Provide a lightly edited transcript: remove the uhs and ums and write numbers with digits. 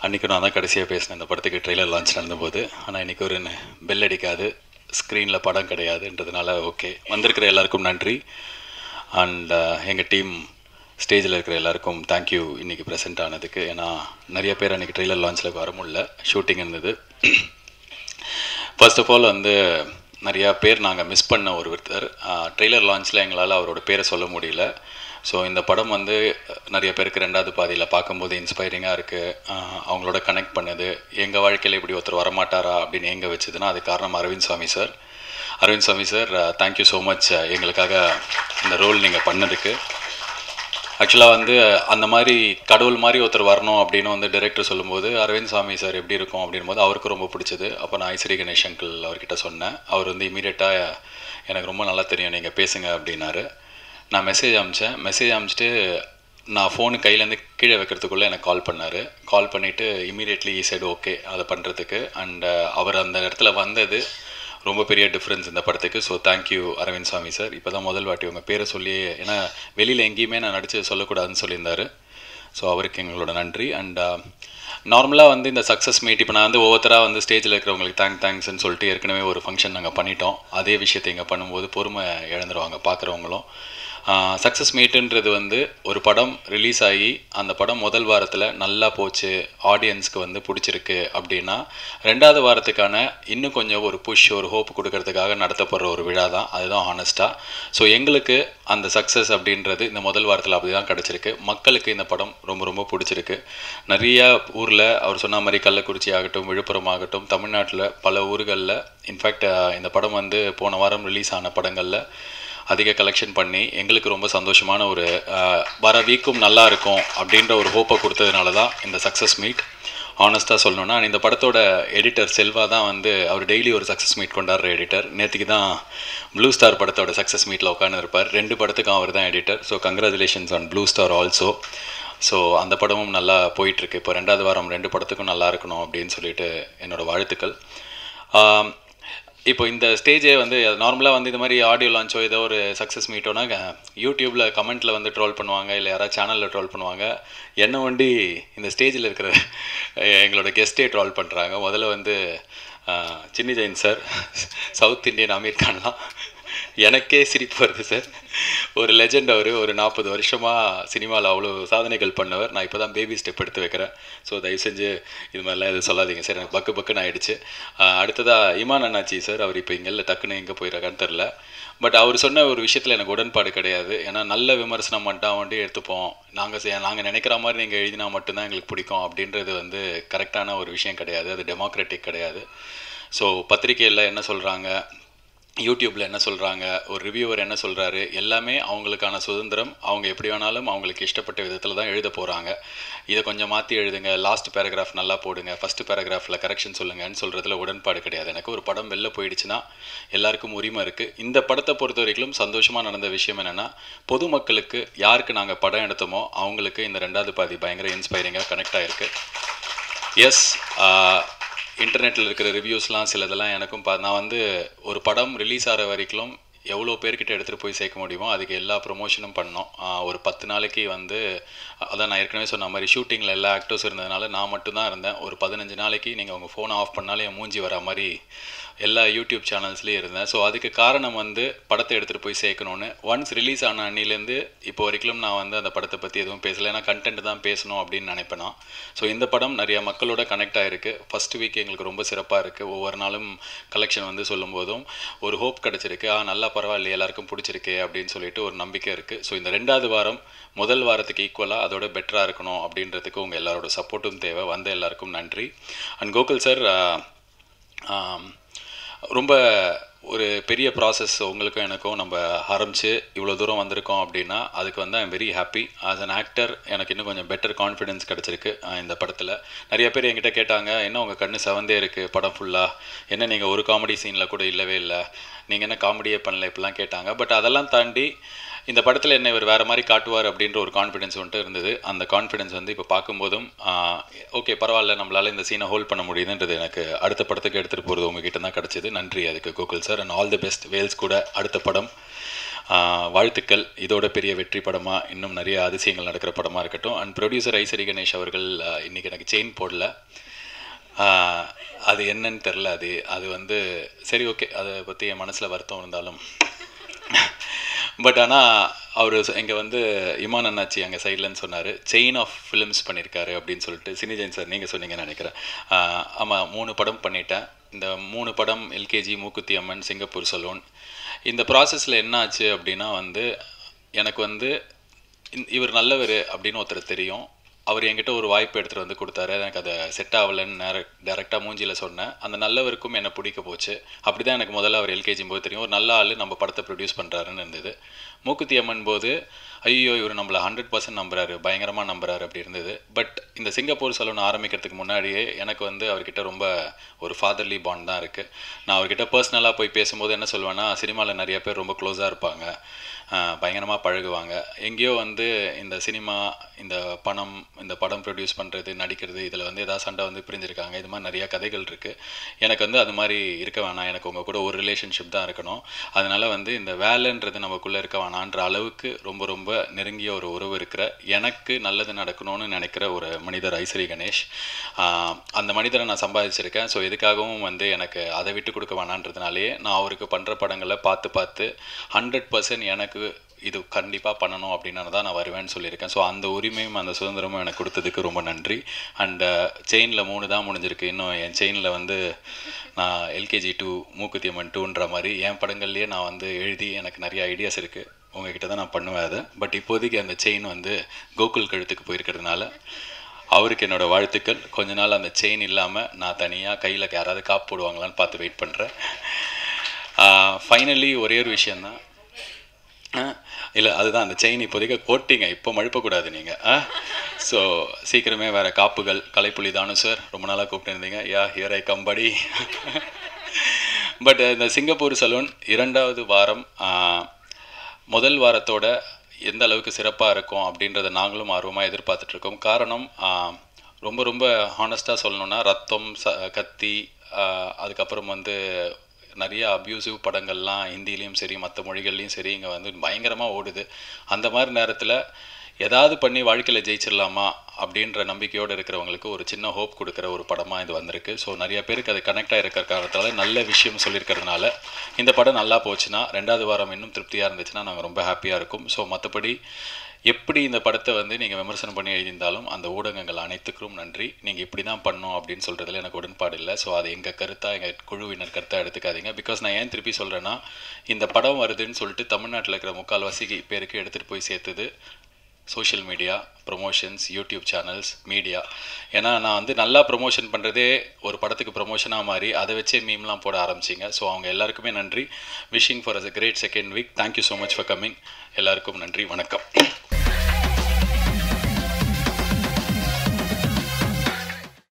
அன்றைக்கி நான் தான் கடைசியாக பேசினேன் இந்த படத்துக்கு ட்ரெய்லர் லான்ச் நடந்தபோது. ஆனால் இன்றைக்கி ஒரு பெல் அடிக்காது, ஸ்க்ரீனில் படம் கிடையாதுன்றதுனால ஓகே. வந்திருக்கிற எல்லாருக்கும் நன்றி. அண்ட் எங்கள் டீம் ஸ்டேஜில் இருக்கிற எல்லாருக்கும் தேங்க்யூ இன்றைக்கி ப்ரெசென்ட் ஆனதுக்கு. ஏன்னா நிறைய பேர் அன்றைக்கி ட்ரெய்லர் லான்ச்சில் வர முடியல, ஷூட்டிங் இருந்தது. ஃபர்ஸ்ட் ஆஃப் ஆல் நிறையா பேர் நாங்கள் மிஸ் பண்ண ஒருத்தர். ட்ரெய்லர் லான்ச்சில் எங்களால் அவரோட பேரை சொல்ல முடியல. ஸோ இந்த படம் நிறைய பேருக்கு ரெண்டாவது பாதியில் பார்க்கும்போது இன்ஸ்பைரிங்காக இருக்குது. அவங்களோட கனெக்ட் பண்ணுது. எங்கள் வாழ்க்கையில் இப்படி ஒருத்தர் வரமாட்டாரா அப்படின்னு எங்கே வச்சுதுன்னா அது காரணம் அரவிந்த் சாமி சார். அரவிந்த் சாமி சார், தேங்க்யூ ஸோ மச் எங்களுக்காக இந்த ரோல் நீங்கள் பண்ணதுக்கு. ஆக்சுவலாக அந்த மாதிரி கடவுள் மாதிரி ஒருத்தர் வரணும் அப்படின்னு டைரக்டர் சொல்லும்போது அரவிந்த் சாமி சார் எப்படி இருக்கும் அப்படின் போது அவருக்கு ரொம்ப பிடிச்சது. அப்போ நான் ஐஸ்வரி கணேஷ் அங்கிள் அவர்கிட்ட சொன்னேன். அவர் இமீடியட்டாக எனக்கு ரொம்ப நல்லா தெரியும், நீங்கள் பேசுங்க அப்படின்னாரு. நான் மெசேஜ் அனுப்பிச்சிட்டு நான் ஃபோனு கையிலேருந்து கீழே வைக்கிறதுக்குள்ளே எனக்கு கால் பண்ணார். கால் பண்ணிவிட்டு இமீடியட்லி சைடு ஓகே அதை பண்ணுறதுக்கு. அண்ட் அவர் அந்த இடத்துல வந்தது ரொம்ப பெரிய டிஃப்ரென்ஸ் இந்த படத்துக்கு. ஸோ தேங்க்யூ அரவிந்த் சாமி சார். இப்போ தான் முதல் வாட்டி உங்கள் பேரை சொல்லி, ஏன்னா வெளியில் எங்கேயுமே நான் நடித்து சொல்லக்கூடாதுன்னு சொல்லியிருந்தார். ஸோ அவருக்கு எங்களோட நன்றி. அண்ட் நார்மலாக இந்த சக்ஸஸ் மீட் இப்போ நான் ஒவ்வொருத்தராக ஸ்டேஜில் இருக்கிறவங்களுக்கு தேங்க்ஸ்ன்னு சொல்லிட்டு ஏற்கனவே ஒரு ஃபங்க்ஷன் நாங்கள் பண்ணிட்டோம். அதே விஷயத்தை இங்கே பண்ணும்போது பொறுமை இழந்துருவாங்க பார்க்குறவங்களும். சக்ஸஸ் மீட்டுன்றது ஒரு படம் ரிலீஸ் ஆகி அந்த படம் முதல் வாரத்தில் நல்லா போச்சு, ஆடியன்ஸ்க்கு பிடிச்சிருக்கு அப்படின்னா ரெண்டாவது வாரத்துக்கான இன்னும் கொஞ்சம் ஒரு புஷ், ஒரு ஹோப் கொடுக்கறதுக்காக நடத்தப்படுற ஒரு விழா தான். அதுதான் ஹானஸ்ட்டாக. ஸோ எங்களுக்கு அந்த சக்ஸஸ் அப்படின்றது இந்த முதல் வாரத்தில் அப்படி தான் கிடச்சிருக்கு. மக்களுக்கு இந்த படம் ரொம்ப ரொம்ப பிடிச்சிருக்கு. நிறையா ஊரில் அவர் சொன்ன மாதிரி கள்ளக்குறிச்சி ஆகட்டும், விழுப்புரம் ஆகட்டும், தமிழ்நாட்டில் பல ஊர்களில் இன்ஃபேக்ட் இந்த படம் போன வாரம் ரிலீஸ் ஆன படங்களில் அதிக கலெக்ஷன் பண்ணி எங்களுக்கு ரொம்ப சந்தோஷமான ஒரு வர வீக்கும் நல்லா இருக்கும் அப்படின்ற ஒரு ஹோப்பை கொடுத்ததுனால தான் இந்த சக்ஸஸ் மீட். ஆனஸ்ட்டாக சொல்லணுன்னா இந்த படத்தோட எடிட்டர் செல்வா தான் அவர் டெய்லி ஒரு சக்ஸஸ் மீட் கொண்டாடுற எடிட்டர். நேற்றுக்கு தான் ப்ளூ ஸ்டார் படத்தோட சக்ஸஸ் மீட்டில் உட்காந்து இருப்பார். 2 படத்துக்கும் அவர் தான் editor. So congratulations on blue star also. So அந்த படமும் நல்லா போயிட்டுருக்கு. இப்போ 2வது வாரம் 2 படத்துக்கும் நல்லா இருக்கணும் அப்படின்னு சொல்லிட்டு என்னோடய வாழ்த்துக்கள். இப்போ இந்த ஸ்டேஜே நார்மலாக இந்த மாதிரி ஆடியோ லான்ச்சோ ஏதோ ஒரு சக்ஸஸ் மீட்டோனா யூடியூப்பில் கமெண்ட்டில் ட்ரோல் பண்ணுவாங்க, இல்லை யாராவது சேனலில் ட்ரோல் பண்ணுவாங்க. என்ன வண்டி இந்த ஸ்டேஜில் இருக்கிற எங்களோட கெஸ்ட்டே ட்ரோல் பண்ணுறாங்க. முதல்ல Chinni Jain sir, south Indian Aamir கான்லாம் எனக்கே சிரிப்பு வருது சார். ஒரு லெஜெண்ட் அவர். ஒரு 40 வருஷமாக சினிமாவில் அவ்வளோ சாதனைகள் பண்ணவர். நான் இப்போ தான் பேபி ஸ்டெப் எடுத்து வைக்கிறேன். ஸோ தயவு செஞ்சு இது மாதிரிலாம் எதுவும் சொல்லாதீங்க சார், எனக்கு பக்குன்னு ஆகிடுச்சு. அடுத்ததாக இமான் அண்ணாச்சி சார், அவர் இப்போ இங்கே இல்லை, டக்குன்னு எங்கே போயிடறான்னு தெரில. பட் அவர் சொன்ன ஒரு விஷயத்தில் எனக்கு உடன்பாடு கிடையாது. ஏன்னா நல்ல விமர்சனம் மட்டும் எடுத்துப்போம், நாங்கள் நினைக்கிற மாதிரி நீங்கள் எழுதினா மட்டும்தான் எங்களுக்கு பிடிக்கும் அப்படின்றது கரெக்டான ஒரு விஷயம் கிடையாது. அது டெமோக்ராட்டிக் கிடையாது. ஸோ பத்திரிகையில் என்ன சொல்கிறாங்க, யூடியூப்பில் என்ன சொல்கிறாங்க, ஒரு ரிவ்யூவர் என்ன சொல்கிறாரு, எல்லாமே அவங்களுக்கான சுதந்திரம். அவங்க எப்படி வேணாலும் அவங்களுக்கு இஷ்டப்பட்ட விதத்தில் தான் எழுத போகிறாங்க. இதை கொஞ்சம் மாற்றி எழுதுங்க, லாஸ்ட் பேராகிராஃப் நல்லா போடுங்க, ஃபஸ்ட்டு பேராகிராஃபில் கரெக்ஷன் சொல்லுங்கன்னு சொல்கிறதுல உடன்பாடு கிடையாது. எனக்கு ஒரு படம் வெளில போயிடுச்சுன்னா எல்லாருக்கும் உரிமை இருக்குது. இந்த படத்தை பொறுத்த வரைக்கும் சந்தோஷமாக நடந்த விஷயம் என்னென்னா, பொதுமக்களுக்கு யாருக்கு நாங்கள் படம் எடுத்தோமோ அவங்களுக்கு இந்த 2வது பாதி பயங்கர இன்ஸ்பைரிங்காக கனெக்ட் ஆகிருக்கு. எஸ், இன்டர்நெட்டில் இருக்கிற ரிவ்யூஸ்லாம் சிலதெல்லாம் எனக்கும் நான் ஒரு படம் ரிலீஸ் ஆகிற வரைக்கும் எவ்வளோ பேர்கிட்ட எடுத்துகிட்டு போய் சேர்க்க முடியுமோ அதுக்கு எல்லா ப்ரொமோஷனும் பண்ணோம். ஒரு 10 நாளைக்கு அதான் நான் ஏற்கனவே சொன்ன மாதிரி ஷூட்டிங்கில் எல்லா ஆக்டர்ஸ் இருந்ததுனால நான் மட்டும்தான் இருந்தேன். ஒரு 15 நாளைக்கு நீங்கள் உங்கள் ஃபோனை ஆஃப் பண்ணாலே என் மூஞ்சி வர மாதிரி எல்லா யூடியூப் சேனல்ஸ்லேயும் இருந்தேன். ஸோ அதுக்கு காரணம் படத்தை எடுத்துகிட்டு போய் சேர்க்கணுன்னு. ஒன்ஸ் ரிலீஸ் ஆன அன்னிலேருந்து இப்போ வரைக்கும் நான் அந்த படத்தை பற்றி எதுவும் பேசலை. ஏன்னா கண்டென்ட் தான் பேசணும் அப்படின்னு நினைப்பேன் நான். ஸோ இந்த படம் நிறைய மக்களோட கனெக்ட் ஆகிருக்கு. ஃபஸ்ட் வீக் எங்களுக்கு ரொம்ப சிறப்பாக இருக்குது. ஒவ்வொரு நாளும் கலெக்ஷன் சொல்லும்போதும் ஒரு ஹோப் கிடச்சிருக்கு. நல்லா பரவாயில்ல, எல்லாருக்கும் பிடிச்சிருக்கு அப்படின்னு சொல்லிட்டு ஒரு நம்பிக்கை இருக்குது. ஸோ இந்த 2வது வாரம் முதல் வாரத்துக்கு ஈக்குவலாக அதோட பெட்டராக இருக்கணும் அப்படின்றதுக்கு உங்கள் எல்லாரோட சப்போர்ட்டும் தேவை. எல்லாருக்கும் நன்றி. அண்ட் கோகுல் சார், ரொம்ப ஒரு பெரிய ப்ராசஸ் உங்களுக்கும் எனக்கும் நம்ம ஆரம்பித்து இவ்வளோ தூரம் வந்திருக்கோம் அப்படின்னா அதுக்கு I'm very happy. As an actor எனக்கு இன்னும் கொஞ்சம் பெட்டர் கான்ஃபிடென்ஸ் கிடச்சிருக்கு இந்த படத்தில். நிறைய பேர் என்கிட்ட கேட்டாங்க, என்ன உங்கள் கண்ணு செவந்தே இருக்குது படம் ஃபுல்லாக, என்ன நீங்கள் ஒரு காமெடி சீனில் கூட இல்லவே இல்லை, நீங்கள் என்ன காமெடியே பண்ணல, இப்படிலாம் கேட்டாங்க. பட் அதெல்லாம் தாண்டி இந்த படத்தில் என்ன இவர் வேறு மாதிரி காட்டுவார் அப்படின்ற ஒரு கான்ஃபிடென்ஸ் இருந்தது. அந்த கான்ஃபிடென்ஸ் இப்போ பார்க்கும்போதும் ஓகே பரவாயில்ல, நம்மளால் இந்த சீனை ஹோல்ட் பண்ண முடியுதுன்றது எனக்கு அடுத்த படத்துக்கு எடுத்துகிட்டு போகிறது உங்ககிட்ட தான் கிடச்சிது. நன்றி அதுக்கு Gokul sir. And all the best Vels கூட அடுத்த படம். வாழ்த்துக்கள். இதோட பெரிய வெற்றி படமாக இன்னும் நிறைய அதிசயங்கள் நடக்கிற படமாக இருக்கட்டும். அண்ட் ப்ரொடியூசர் ஐசரி கணேஷ் அவர்கள் இன்றைக்கி எனக்கு செயின் போடல. அது என்னன்னு தெரில. அது வந்து சரி, ஓகே, அதை பற்றி என் மனசில் வருத்தம் இருந்தாலும் பட் ஆனால் அவர் இங்கே வந்து இமான் அண்ணாச்சி அங்கே சைட்லன்னு சொன்னார், செயின் ஆஃப் ஃபிலிம்ஸ் பண்ணியிருக்காரு அப்படின்னு சொல்லிட்டு. சினிஜெயின் சார் நீங்கள் சொன்னீங்கன்னு நினைக்கிறேன். ஆமாம், 3 படம் பண்ணிட்டேன். இந்த 3 படம் LKG, Mookuthi Amman, Singapore salon. இந்த ப்ராசஸில் என்ன ஆச்சு அப்படின்னா வந்து எனக்கு வந்து இவர் நல்லவர் அப்படின்னு ஒருத்தர் தெரியும். அவர் என்கிட்ட ஒரு வாய்ப்பு எடுத்துகிட்டு வந்து கொடுத்தாரு. எனக்கு அதை செட் ஆகலைன்னு டேரெக்டாக மூஞ்சியில் சொன்னேன். அந்த நல்லவருக்கும் என்னை பிடிக்க போச்சு. அப்படி தான் எனக்கு முதல்ல அவர் எல்கேஜியும் போது தெரியும், ஒரு நல்ல ஆள் நம்ம படத்தை ப்ரொடியூஸ் பண்ணுறாருன்னு இருந்தது. மூக்குத்தி அம்மன் போது ஐயோ இவர் நம்மளை 100% நம்புறாரு, பயங்கரமாக நம்புறாரு அப்படி இருந்தது. பட் இந்த சிங்கப்பூர் சலூன் ஆரம்பிக்கிறதுக்கு முன்னாடியே எனக்கு வந்து அவர்கிட்ட ரொம்ப ஒரு ஃபாதர்லி பாண்ட் தான் இருக்குது. நான் அவர்கிட்ட பர்சனலாக போய் பேசும்போது என்ன சொல்லுவேன்னா, சினிமாவில் நிறைய பேர் ரொம்ப க்ளோஸாக இருப்பாங்க, பயங்கரமாக பழகுவாங்க. எங்கேயோ வந்து இந்த சினிமா, இந்த பணம், இந்த படம் ப்ரொடியூஸ் பண்ணுறது, நடிக்கிறது, இதில் வந்து ஏதாவது சண்டை வந்து பிரிஞ்சிருக்காங்க. இது மாதிரி நிறையா கதைகள் இருக்குது. எனக்கு வந்து அது மாதிரி இருக்க வேணாம். எனக்கு உங்கள் கூட ஒரு ரிலேஷன்ஷிப் தான் இருக்கணும். அதனால் வந்து இந்த வேலைன்றது நமக்குள்ளே இருக்க வேணான்ற அளவுக்கு ரொம்ப ரொம்ப நெருங்கிய ஒரு உறவு இருக்கிற, எனக்கு நல்லது நடக்கணும்னு நினைக்கிற ஒரு மனிதர் ஐசரி கணேஷ். அந்த மனிதரை நான் சம்பாதிச்சிருக்கேன். ஸோ எதுக்காகவும் வந்து எனக்கு அதை விட்டு கொடுக்க வேணான்றதுனாலே நான் அவருக்கு பண்ணுற படங்களை பார்த்து 100% எனக்கு இது கண்டிப்பாக பண்ணணும் அப்படின்னு தான் நான் வருவேன்னு சொல்லியிருக்கேன். ஸோ அந்த உரிமையும் அந்த சுதந்திரமும் எனக்கு கொடுத்ததுக்கு ரொம்ப நன்றி. அண்ட் செயினில் 3 தான் முடிஞ்சிருக்கு. இன்னும் என் செயினில் வந்து நான் எல்கேஜி 2, மூக்குத்தி அம்மன் 2ன்ற மாதிரி என் படங்கள்லேயே நான் வந்து எழுதி எனக்கு நிறைய ஐடியாஸ் இருக்குது. உங்ககிட்ட தான் நான் பண்ணுவேன் அதை. பட் இப்போதைக்கு அந்த செயின் வந்து கோகுல் கழுத்துக்கு போயிருக்கிறதுனால அவருக்கு என்னோடய வாழ்த்துக்கள். கொஞ்ச நாள் அந்த செயின் இல்லாமல் நான் தனியாக கையில் யாராவது காப்பு போடுவாங்களான்னு பார்த்து வெயிட் பண்ணுறேன். ஃபைனலி ஒரே ஒரு விஷயந்தான். இல்லை, அதுதான் அந்த செயின் இப்போதைக்கு கோட்டிங்க, இப்போ மழுப்பக்கூடாது நீங்கள். ஸோ சீக்கிரமே வேறு காப்புகள். கலைப்புலி தானு சார் ரொம்ப நாளாக கூப்பிட்டுருந்தீங்க. ஹியர் ஐ கம் படி. பட் இந்த சிங்கப்பூர் சலூன் 2வது வாரம் முதல் வாரத்தோட எந்த அளவுக்கு சிறப்பாக இருக்கும் அப்படின்றத நாங்களும் ஆர்வமாக எதிர்பார்த்துட்ருக்கோம். காரணம், ரொம்ப ரொம்ப ஹானஸ்ட்டாக சொல்லணுன்னா, ரத்தம், கத்தி, அதுக்கப்புறம் வந்து நிறைய அப்யூசிவ் படங்கள்லாம் ஹிந்திலையும் சரி மற்ற மொழிகள்லையும் சரி இங்கே வந்து பயங்கரமாக ஓடுது. அந்த மாதிரி நேரத்தில் ஏதாவது பண்ணி வாழ்க்கையில் ஜெயிச்சிடலாமா அப்படின்ற நம்பிக்கையோடு இருக்கிறவங்களுக்கு ஒரு சின்ன ஹோப் கொடுக்குற ஒரு படமாக இது வந்திருக்கு. ஸோ நிறைய பேருக்கு அது கனெக்ட் ஆகிருக்கிற காரணத்தால் நல்ல விஷயம் சொல்லியிருக்கிறதுனால இந்த படம் நல்லா போச்சுன்னா, 2வது வாரம் இன்னும் திருப்தியாக இருந்துச்சுன்னா நாங்கள் ரொம்ப ஹாப்பியாக இருக்கும். ஸோ மற்றபடி எப்படி இந்த படத்தை வந்து நீங்கள் விமர்சனம் பண்ணி எழுதியிருந்தாலும் அந்த ஊடகங்கள் அனைத்துக்கும் நன்றி. நீங்கள் இப்படி தான் பண்ணணும் அப்படின்னு சொல்கிறதுல எனக்கு உடன்பாடு இல்லை. ஸோ அது எங்கள் கருத்தாக, எங்கள் குழுவினர் கருத்தாக எடுத்துக்காதீங்க. பிகாஸ் நான் ஏன் திருப்பி சொல்கிறேன்னா, இந்த படம் வருதுன்னு சொல்லிட்டு தமிழ்நாட்டில் இருக்கிற 3/4 பேருக்கு எடுத்துகிட்டு போய் சேர்த்துது social media, promotions, YouTube channels, media. ஏன்னா நான் வந்து நல்லா ப்ரொமோஷன் பண்ணுறதே ஒரு படத்துக்கு ப்ரொமோஷனாக மாறி அதை வச்சே மீம்லாம் போட ஆரம்பிச்சிங்க. ஸோ அவங்க எல்லாருக்குமே நன்றி. Wishing for us a great second week. Thank you so much for coming. எல்லாருக்கும் நன்றி, வணக்கம்.